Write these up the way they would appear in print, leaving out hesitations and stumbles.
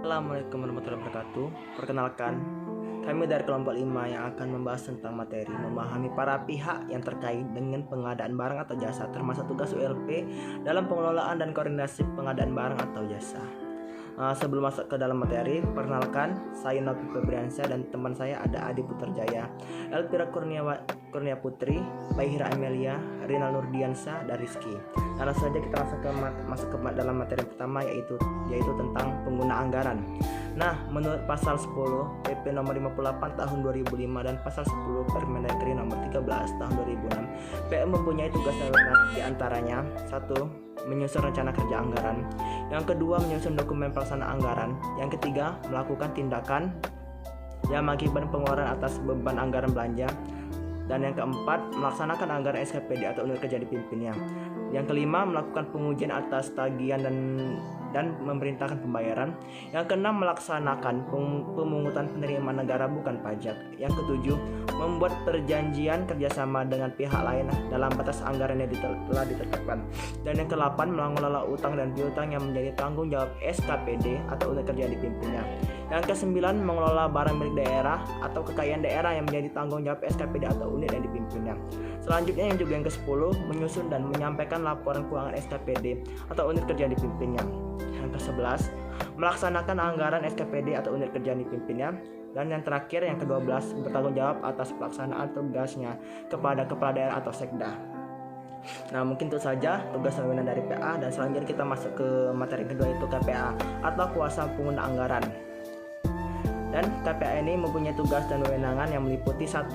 Assalamualaikum warahmatullahi wabarakatuh. Perkenalkan, kami dari kelompok 5 yang akan membahas tentang materi memahami para pihak yang terkait dengan pengadaan barang atau jasa, termasuk tugas ULP dalam pengelolaan dan koordinasi pengadaan barang atau jasa. Sebelum masuk ke dalam materi, perkenalkan, saya Novi Febriansyah dan teman saya ada Adi Putrajaya, Elvira Kurnia Putri, Baihira Amelia, Rinal Nurdiansyah, dan Rizky. Nah, langsung saja kita masuk ke dalam materi pertama yaitu tentang pengguna anggaran. Nah, menurut pasal 10 PP nomor 58 tahun 2005 dan pasal 10 Permendagri nomor 13 tahun 2006, PM mempunyai tugas dan wewenang di antaranya: 1. Menyusun rencana kerja anggaran. Yang kedua, menyusun dokumen pelaksanaan anggaran. Yang ketiga, melakukan tindakan yang mengakibatkan pengeluaran atas beban anggaran belanja. Dan yang keempat, melaksanakan anggaran SKPD atau unit kerja dipimpinnya. Yang kelima, melakukan pengujian atas tagihan dan memerintahkan pembayaran. Yang keenam, melaksanakan pemungutan penerimaan negara bukan pajak. Yang ketujuh, membuat perjanjian kerjasama dengan pihak lain dalam batas anggaran yang telah ditetapkan. Dan yang ke-8, mengelola utang dan piutang yang menjadi tanggung jawab SKPD atau unit kerja dipimpinnya. Yang ke-9, mengelola barang milik daerah atau kekayaan daerah yang menjadi tanggung jawab SKPD atau unit yang dipimpinnya. Selanjutnya yang ke-10, menyusun dan menyampaikan laporan keuangan SKPD atau unit kerja yang dipimpinnya. Yang ke-11, melaksanakan anggaran SKPD atau unit kerja yang dipimpinnya. Dan yang terakhir, yang ke-12, bertanggung jawab atas pelaksanaan tugasnya kepada kepala daerah atau sekda. Nah, mungkin itu saja tugas dan wewenang dari PA, dan selanjutnya kita masuk ke materi kedua, yaitu KPA atau kuasa pengguna anggaran. Dan KPA ini mempunyai tugas dan wewenangan yang meliputi: 1.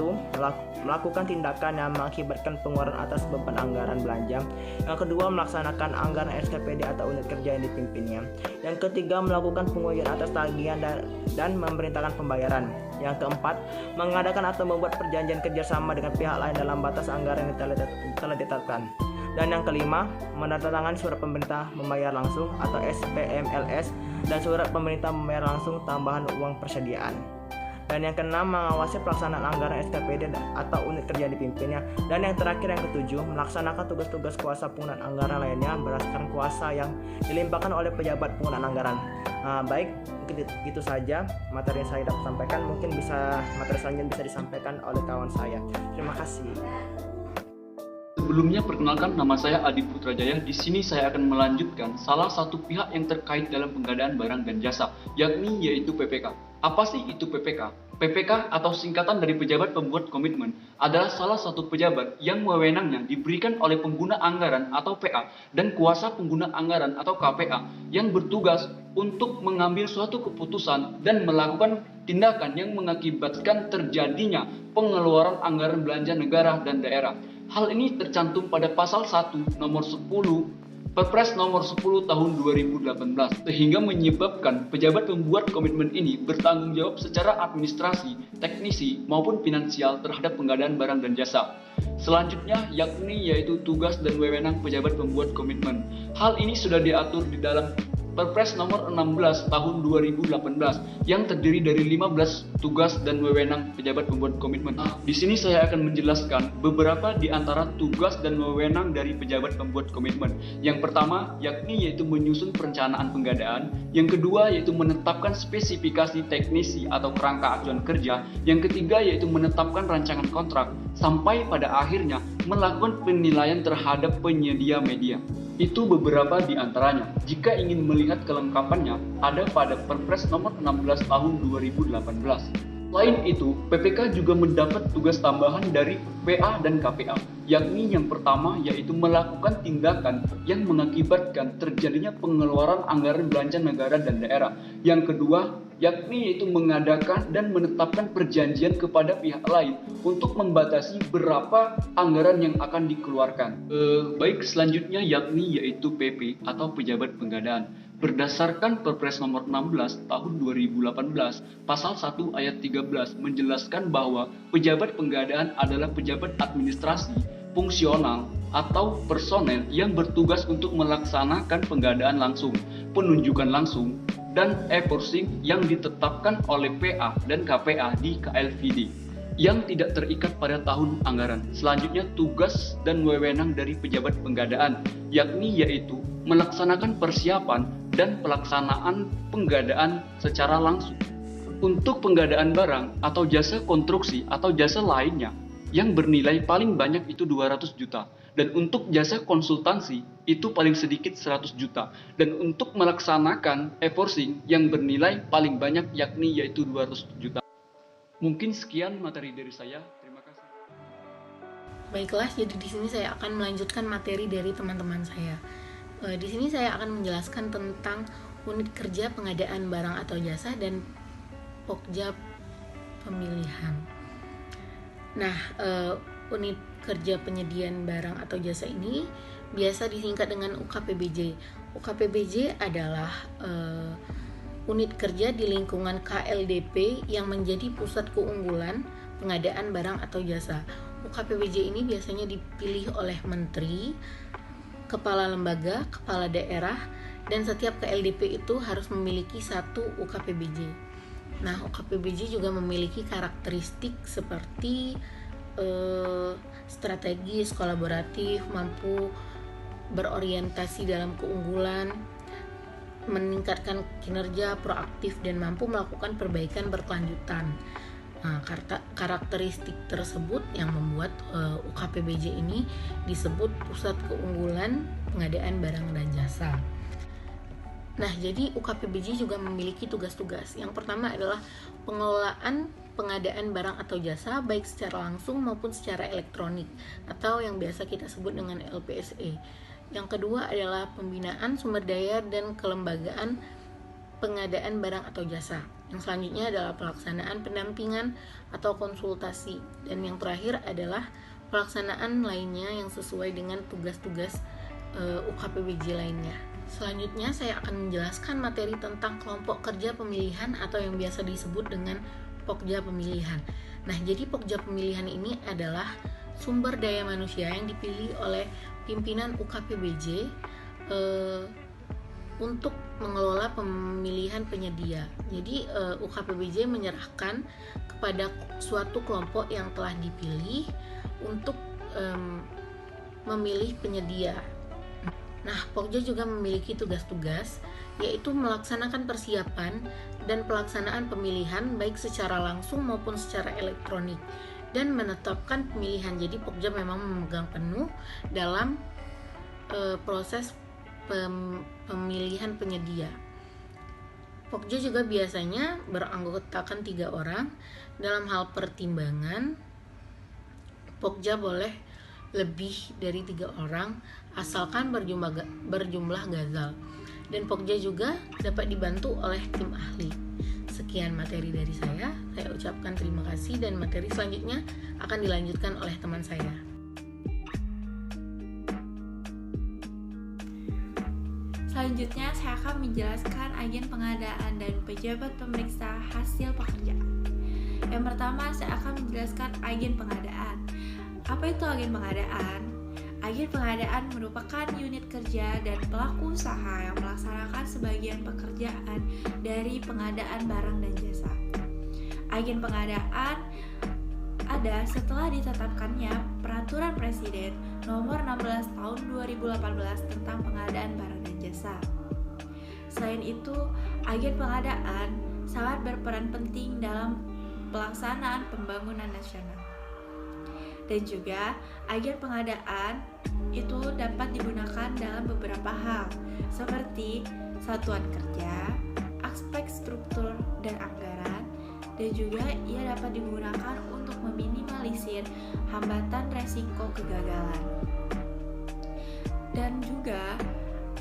Melakukan tindakan yang mengakibatkan pengeluaran atas beban anggaran belanja. Yang kedua, melaksanakan anggaran SKPD atau unit kerja yang dipimpinnya. Yang ketiga, melakukan pengujian atas tagihan dan memerintahkan pembayaran. Yang keempat, mengadakan atau membuat perjanjian kerjasama dengan pihak lain dalam batas anggaran yang telah ditetapkan. Dan yang kelima, menandatangani surat pemerintah membayar langsung atau SPMLS dan surat pemerintah membayar langsung tambahan uang persediaan. Dan yang keenam, mengawasi pelaksanaan anggaran SKPD atau unit kerja dipimpinnya. Dan yang terakhir, yang ketujuh, melaksanakan tugas-tugas kuasa penggunaan anggaran lainnya berdasarkan kuasa yang dilimpahkan oleh pejabat penggunaan anggaran. Baik, mungkin itu saja materi yang saya dapat sampaikan. Mungkin materi selanjutnya bisa disampaikan oleh kawan saya. Terima kasih. Sebelumnya, perkenalkan, nama saya Adi Putrajaya. Di sini saya akan melanjutkan salah satu pihak yang terkait dalam pengadaan barang dan jasa, yaitu PPK. Apa sih itu PPK? PPK atau singkatan dari pejabat pembuat komitmen adalah salah satu pejabat yang wewenangnya diberikan oleh pengguna anggaran atau PA dan kuasa pengguna anggaran atau KPA yang bertugas untuk mengambil suatu keputusan dan melakukan tindakan yang mengakibatkan terjadinya pengeluaran anggaran belanja negara dan daerah. Hal ini tercantum pada pasal 1 nomor 10 Perpres nomor 10 tahun 2018, sehingga menyebabkan pejabat pembuat komitmen ini bertanggung jawab secara administrasi, teknisi, maupun finansial terhadap pengadaan barang dan jasa. Selanjutnya yaitu tugas dan wewenang pejabat pembuat komitmen. Hal ini sudah diatur di dalam Perpres nomor 16 tahun 2018 yang terdiri dari 15 tugas dan wewenang pejabat pembuat komitmen. Di sini saya akan menjelaskan beberapa di antara tugas dan wewenang dari pejabat pembuat komitmen. Yang pertama yaitu menyusun perencanaan pengadaan. Yang kedua yaitu menetapkan spesifikasi teknisi atau kerangka acuan kerja. Yang ketiga yaitu menetapkan rancangan kontrak, sampai pada akhirnya melakukan penilaian terhadap penyedia media. Itu beberapa di antaranya. Jika ingin melihat kelengkapannya, ada pada Perpres nomor 16 tahun 2018. Selain itu, PPK juga mendapat tugas tambahan dari PA dan KPA, yakni yang pertama yaitu melakukan tindakan yang mengakibatkan terjadinya pengeluaran anggaran belanja negara dan daerah. Yang kedua, yaitu mengadakan dan menetapkan perjanjian kepada pihak lain untuk membatasi berapa anggaran yang akan dikeluarkan. Baik, selanjutnya yaitu PP atau pejabat pengadaan. Berdasarkan Perpres nomor 16 tahun 2018, pasal 1 ayat 13 menjelaskan bahwa pejabat pengadaan adalah pejabat administrasi, fungsional, atau personel yang bertugas untuk melaksanakan pengadaan langsung, penunjukan langsung, dan e-forcing yang ditetapkan oleh PA dan KPA di KLVD. yang tidak terikat pada tahun anggaran. Selanjutnya, tugas dan wewenang dari pejabat penggadaan, yakni yaitu melaksanakan persiapan dan pelaksanaan penggadaan secara langsung. Untuk penggadaan barang atau jasa konstruksi atau jasa lainnya yang bernilai paling banyak itu 200 juta. Dan untuk jasa konsultansi itu paling sedikit 100 juta. Dan untuk melaksanakan e-forcing yang bernilai paling banyak yakni yaitu 200 juta. Mungkin sekian materi dari saya. Terima kasih. Baiklah, jadi di sini saya akan melanjutkan materi dari teman-teman saya. Di sini saya akan menjelaskan tentang unit kerja pengadaan barang atau jasa dan pokja pemilihan. Nah, unit kerja penyediaan barang atau jasa ini biasa disingkat dengan UKPBJ. UKPBJ adalah unit kerja di lingkungan KLDP yang menjadi pusat keunggulan pengadaan barang atau jasa. UKPBJ ini biasanya dipilih oleh menteri, kepala lembaga, kepala daerah, dan setiap KLDP itu harus memiliki satu UKPBJ. Nah, UKPBJ juga memiliki karakteristik seperti strategis, kolaboratif, mampu berorientasi dalam keunggulan, meningkatkan kinerja, proaktif, dan mampu melakukan perbaikan berkelanjutan. Nah, karakteristik tersebut yang membuat UKPBJ ini disebut pusat keunggulan pengadaan barang dan jasa. Nah, jadi UKPBJ juga memiliki tugas-tugas. Yang pertama adalah pengelolaan pengadaan barang atau jasa baik secara langsung maupun secara elektronik atau yang biasa kita sebut dengan LPSE. Yang kedua adalah pembinaan sumber daya dan kelembagaan pengadaan barang atau jasa. Yang selanjutnya adalah pelaksanaan pendampingan atau konsultasi. Dan yang terakhir adalah pelaksanaan lainnya yang sesuai dengan tugas-tugas UKPBJ lainnya. Selanjutnya saya akan menjelaskan materi tentang kelompok kerja pemilihan atau yang biasa disebut dengan pokja pemilihan. Nah, jadi pokja pemilihan ini adalah sumber daya manusia yang dipilih oleh pimpinan UKPBJ untuk mengelola pemilihan penyedia. Jadi UKPBJ menyerahkan kepada suatu kelompok yang telah dipilih untuk memilih penyedia. Nah, Pokja juga memiliki tugas-tugas, yaitu melaksanakan persiapan dan pelaksanaan pemilihan baik secara langsung maupun secara elektronik, dan menetapkan pemilihan. Jadi Pokja memang memegang penuh dalam proses pemilihan penyedia. Pokja juga biasanya beranggotakan 3 orang. Dalam hal pertimbangan, Pokja boleh lebih dari 3 orang asalkan berjumlah gazal, dan Pokja juga dapat dibantu oleh tim ahli. Sekian materi dari saya ucapkan terima kasih, dan materi selanjutnya akan dilanjutkan oleh teman saya. Selanjutnya saya akan menjelaskan agen pengadaan dan pejabat pemeriksa hasil pekerjaan. Yang pertama saya akan menjelaskan agen pengadaan. Apa itu agen pengadaan? Agen pengadaan merupakan unit kerja dan pelaku usaha yang melaksanakan sebagian pekerjaan dari pengadaan barang dan jasa. Agen pengadaan ada setelah ditetapkannya Peraturan Presiden Nomor 16 Tahun 2018 tentang pengadaan barang dan jasa. Selain itu, agen pengadaan sangat berperan penting dalam pelaksanaan pembangunan nasional. Dan juga agen pengadaan itu dapat digunakan dalam beberapa hal seperti satuan kerja, aspek struktur dan anggaran, dan juga ia dapat digunakan untuk meminimalisir hambatan resiko kegagalan. Dan juga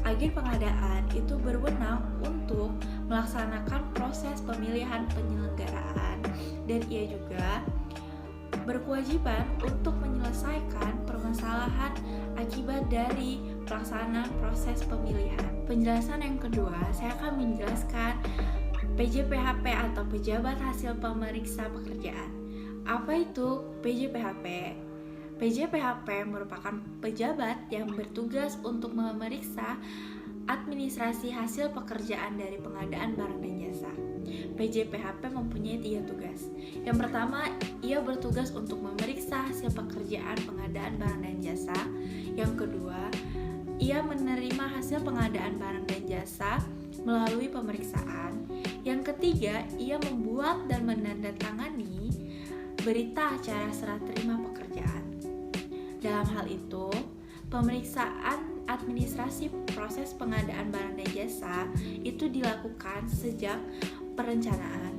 agen pengadaan itu berwenang untuk melaksanakan proses pemilihan penyelenggaraan, dan ia juga berkewajiban untuk menyelesaikan permasalahan akibat dari pelaksanaan proses pemilihan. Penjelasan yang kedua, saya akan menjelaskan PJPHP atau Pejabat Hasil Pemeriksa Pekerjaan. Apa itu PJPHP? PJPHP merupakan pejabat yang bertugas untuk memeriksa administrasi hasil pekerjaan dari pengadaan barang dan jasa. PJPHP mempunyai 3 tugas. Yang pertama, ia bertugas untuk memeriksa hasil pekerjaan pengadaan barang dan jasa. Yang kedua, ia menerima hasil pengadaan barang dan jasa melalui pemeriksaan. Yang ketiga, ia membuat dan menandatangani berita acara serah terima pekerjaan. Dalam hal itu, pemeriksaan administrasi proses pengadaan barang dan jasa itu dilakukan sejak perencanaan,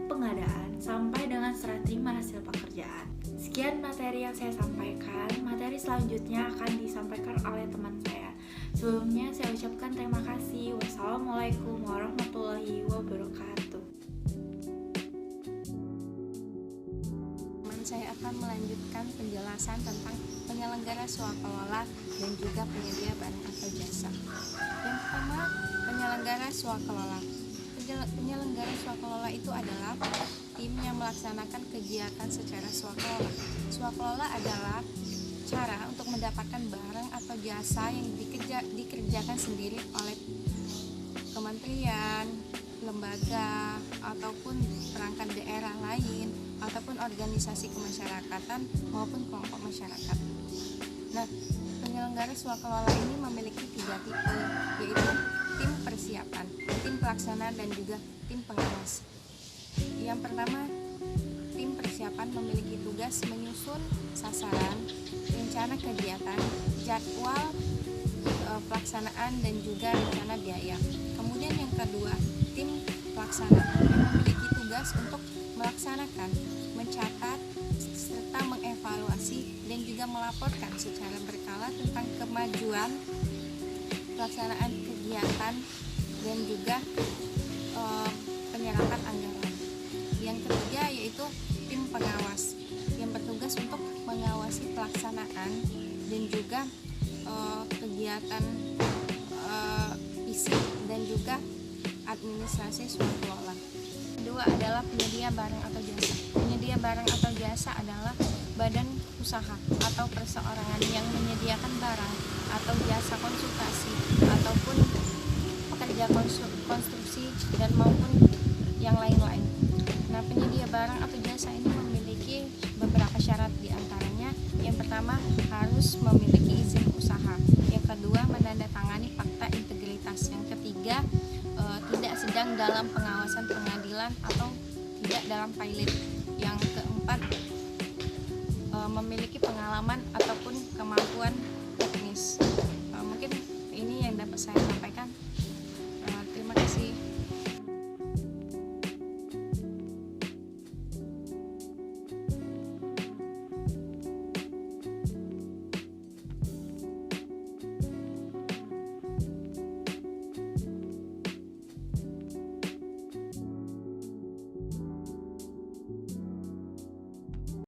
pengadaan, sampai dengan serah terima hasil pekerjaan. Sekian materi yang saya sampaikan. Materi selanjutnya akan disampaikan oleh teman saya. Sebelumnya saya ucapkan terima kasih. Wassalamualaikum warahmatullahi wabarakatuh. Saya akan melanjutkan penjelasan tentang penyelenggara swakelola dan juga penyedia barang atau jasa. Yang pertama, penyelenggara swakelola. Penyelenggara swakelola itu adalah tim yang melaksanakan kegiatan secara swakelola. Swakelola adalah cara untuk mendapatkan barang atau jasa yang dikerjakan sendiri oleh kementerian, lembaga, ataupun perangkat daerah lain, ataupun organisasi kemasyarakatan maupun kelompok masyarakat. Nah, penyelenggara swakelola ini memiliki 3 tipe, yaitu tim persiapan, tim pelaksana, dan juga tim pengawas. Yang pertama, tim persiapan memiliki tugas menyusun sasaran, rencana kegiatan, jadwal pelaksanaan, dan juga rencana biaya. Kemudian yang kedua, tim pelaksana yang memiliki tugas untuk melaksanakan, mencatat, serta mengevaluasi dan juga melaporkan secara berkala tentang kemajuan pelaksanaan kegiatan dan juga penyerapan anggaran. Yang ketiga yaitu tim pengawas yang bertugas untuk mengawasi pelaksanaan dan juga kegiatan fisik dan juga administrasi swakelola. Kedua adalah penyedia barang atau jasa. Penyedia barang atau jasa adalah badan usaha atau perseorangan yang menyediakan barang atau jasa konsultasi ataupun pekerja konstruksi dan maupun yang lain-lain. Nah, penyedia barang atau jasa ini memiliki beberapa syarat, diantaranya yang pertama harus memiliki izin usaha, yang kedua menandatangani fakta integritas, yang ketiga tidak sedang dalam pengawasan pengadilan atau tidak dalam pilot, yang keempat memiliki pengalaman ataupun kemampuan teknis. Mungkin ini yang dapat saya